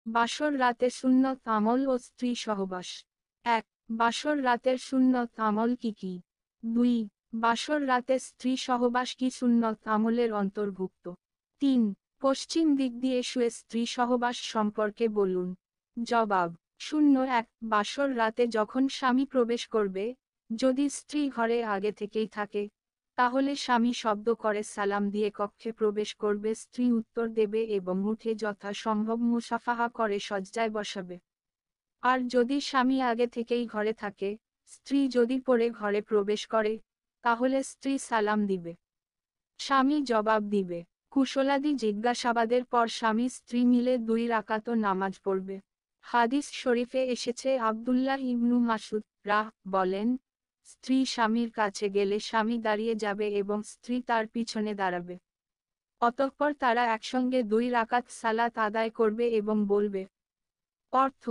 বাসর রাতে সুন্নত আমল ও স্ত্রী সহবাস। ১. বাসর রাতের সুন্নত আমল কি কি? ২. বাসর রাতে স্ত্রী সহবাস কি সুন্নত আমলের অন্তর্ভুক্ত? ৩. পশ্চিম দিক দিয়ে শুয়ে স্ত্রী সহবাস সম্পর্কে বলুন। জবাব: ০১. বাসর রাতে যখন স্বামী প্রবেশ করবে, যদি স্ত্রী ঘরে আগে থেকেই থাকে, তাহলে স্বামী শব্দ করে সালাম দিয়ে কক্ষে প্রবেশ করবে, স্ত্রী উত্তর দেবে এবং উঠে যথাসম্ভব মুসাফাহা করে শয্যায় বসাবে। আর যদি স্বামী আগে থেকেই ঘরে থাকে, স্ত্রী যদি পরে ঘরে প্রবেশ করে, তাহলে স্ত্রী সালাম দিবে, স্বামী জবাব দিবে। কুশলাদি জিজ্ঞাসাবাদের পর স্বামী স্ত্রী মিলে ২ রাকাত নামাজ পড়বে। হাদিস শরীফে এসেছে, আব্দুল্লাহ ইবনু মাসউদ বলেন, স্ত্রী স্বামীর কাছে গেলে স্বামী দাঁড়িয়ে যাবে এবং স্ত্রী তার পিছনে দাঁড়াবে। অতঃপর তারা একসঙ্গে ২ রাকাত সালাত আদায় করবে এবং বলবে, অর্থ: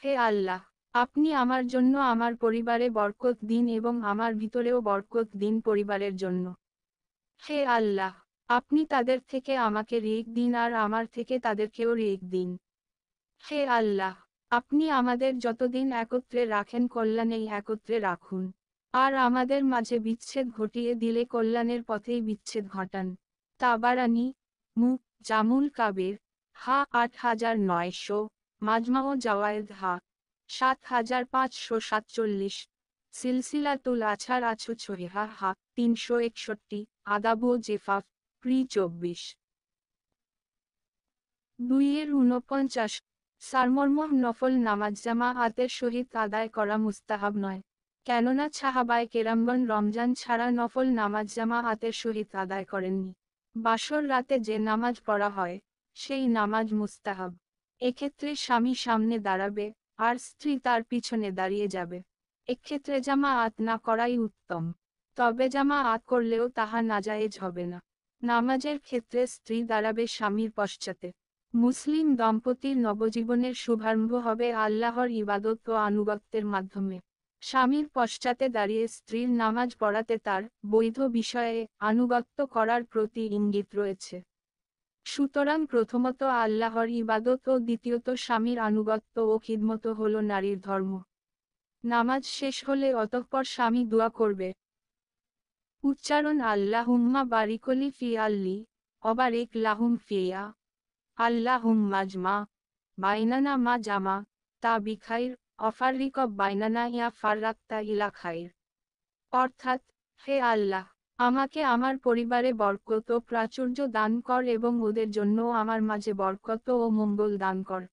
হে আল্লাহ, আপনি আমার জন্য আমার পরিবারে বরকত দিন এবং আমার ভিতরেও বরকত দিন পরিবারের জন্য। হে আল্লাহ, আপনি তাদের থেকে আমাকে রিজিক দিন আর আমার থেকে তাদেরকেও রিজিক দিন। হে আল্লাহ, আপনি আমাদের যতদিন একত্রে রাখেন কল্যাণেই একত্রে রাখুন, আর আমাদের মাঝে বিচ্ছেদ ঘটিয়ে দিলে কল্যাণের পথেই বিচ্ছেদ ঘটান। তাবারানি, জামুল কাবির, ৮৯০০, মাজমাও জাওয়ায়েদ ৭৫৪৭, সিলসিলাতুল আছার সহিহা ৩৬১, আদাবু জিফাফ, প্রি ২৪। ২-৪৯ সারমর্ম: নফল নামাজ জামাআতের সহিত আদায় করা মুস্তাহাব নয়, কেননা সাহাবায়ে কেরামগণ রমজান ছাড়া নফল নামাজ জামাআতের সহিত আদায় করেননি। বাসর রাতে যে নামাজ পড়া হয়, সেই নামাজ মুস্তাহাব। এক্ষেত্রে স্বামী সামনে দাঁড়াবে, আর স্ত্রী তার পিছনে দাঁড়িয়ে যাবে। এক্ষেত্রে জামাআত না করাই উত্তম, তবে জামাআত করলেও তাহা নাজায়েজ হবে না। নামাজের ক্ষেত্রে স্ত্রী দাঁড়াবে স্বামীর পশ্চাতে। মুসলিম দম্পতির নবজীবনের শুভারম্ভ হবে আল্লাহর ইবাদত ও আনুগত্যের মাধ্যমে। স্বামীর পশ্চাতে দাঁড়িয়ে স্ত্রীর নামাজ পড়াতে তার বৈধ বিষয়ে আনুগত্য করার প্রতি ইঙ্গিত রয়েছে। সুতরাং প্রথমত আল্লাহর ইবাদত ও দ্বিতীয়ত স্বামীর আনুগত্য ও খিদমত হল নারীর ধর্ম। নামাজ শেষ হলে অতঃপর স্বামী দোয়া করবে। উচ্চারণ: আল্লাহুম্মা বারিকলি ফি আল্লি, অবারিক লাহুম ফিয়া, আল্লাহুম্মা জমা বাইনানা মা জামা তা বিখাইর, অফাররিক বাইনানা ইয়া ফাররাক্তা ইলা খাইর। অর্থাৎ, হে আল্লাহ, আমাকে আমার পরিবারে বরকত ও প্রাচুর্য দান কর এবং ওদের জন্য আমার মাঝে বরকত ও মঙ্গল দান কর।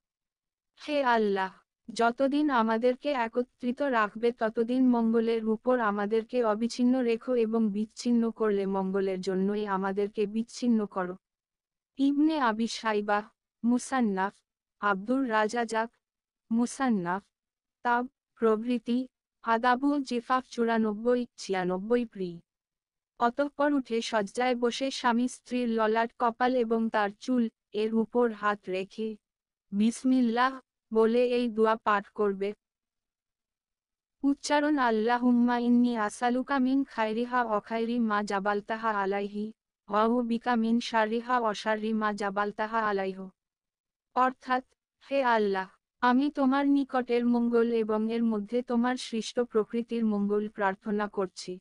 হে আল্লাহ, যতদিন আমাদেরকে একত্রিত রাখবে ততদিন মঙ্গলের উপর আমাদেরকে অবিচ্ছিন্ন রেখো এবং বিচ্ছিন্ন করলে মঙ্গলের জন্যই আমাদেরকে বিচ্ছিন্ন করো। ইবনে আবি শাইবাহ, মুসান্নাফ, আব্দুর রাজাক, মুসান্নাফ, তাব, প্রভৃতি, আদাবুল জিফাফ ৯৪-৯৬ প্রি। অতঃপর উঠে শয্যায় বসে স্বামী স্ত্রীর ললাট, কপাল এবং তার চুল এর উপর হাত রেখে বিসমিল্লাহ বলে এই দোয়া পাঠ করবে। উচ্চারণ: আল্লাহুম্মা ইন্নী আসালুকা মিন খাইরিহা অখাইরি মা জাবালতাহা আলাইহি, ওয়াউ বিকা মিন শাররিহা অশাররি মা জাবালতাহা আলাইহ। অর্থাৎ, হে আল্লাহ, আমি তোমার নিকটের মঙ্গল এবং এর মধ্যে তোমার সৃষ্ট প্রকৃতির মঙ্গল প্রার্থনা করছি,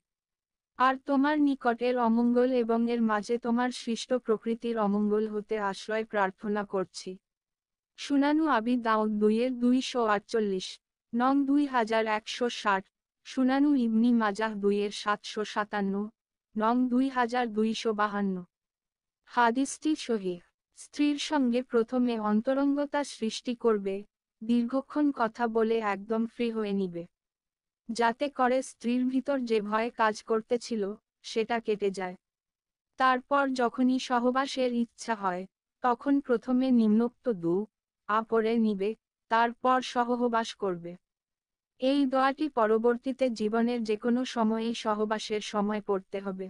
আর তোমার নিকটের অমঙ্গল এবং এর মাঝে তোমার সৃষ্ট প্রকৃতির অমঙ্গল হতে আশ্রয় প্রার্থনা করছি। সুনানু আবি দাউদ ২-২৪৮, নং 2160, সুনানু ইবনি মাজাহ ২-৭৫৭, নং 2252। হাদিসটি সহিহ। স্ত্রীর সঙ্গে প্রথমে অন্তরঙ্গতা সৃষ্টি করবে, দীর্ঘক্ষণ কথা বলে একদম ফ্রি হয়ে নিবে, যাতে করে স্ত্রীর ভিতর যে ভয় কাজ করতেছিল সেটা কেটে যায়। তারপর যখনই সহবাসের ইচ্ছা হয়, তখন প্রথমে নিম্নোক্ত পড়ে নিবে, তারপর সহবাস করবে। এই দোয়াটি পরবর্তীতে জীবনের যেকোনো সময়েই সহবাসের সময় পড়তে হবে।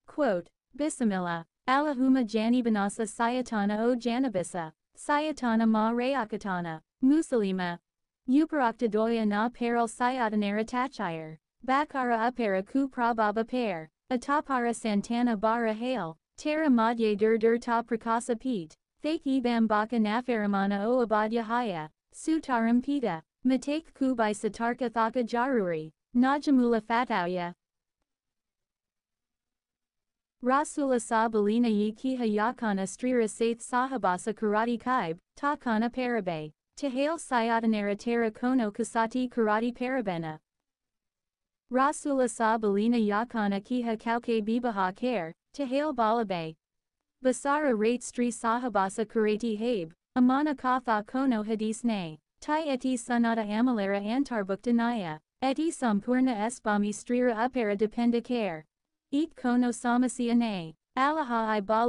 Quote, Bismillah, Allahumma janibanasa sayatana o janabisa, sayatana ma rayakatana, musalima. Uparakta doya na peril sayatanara tachire, bakara upera ku prababa pair, atapara santana bara hail, tara madye dur ta prakasa peet, Thake ibam baka nafaramana o abad yahaya, sutaram pita, matake kubai satarka thaka jaruri, najamula fatauya. Rasula sa balina yi kiha yakana strira saith sahabasa karati kaib, takana parabe, tahale sayatanara tera kono kasati karati parabena. Rasula sa balina yakana kiha kauke bibaha kare, tahale balabe. Basara rate stri sahabasa karati habe, amana katha kono hadis ne, tai eti sanata amalera antarbuktanaya, eti sampurna esbami strira upera dependa care. Eat kono samasi ane, alaha I bala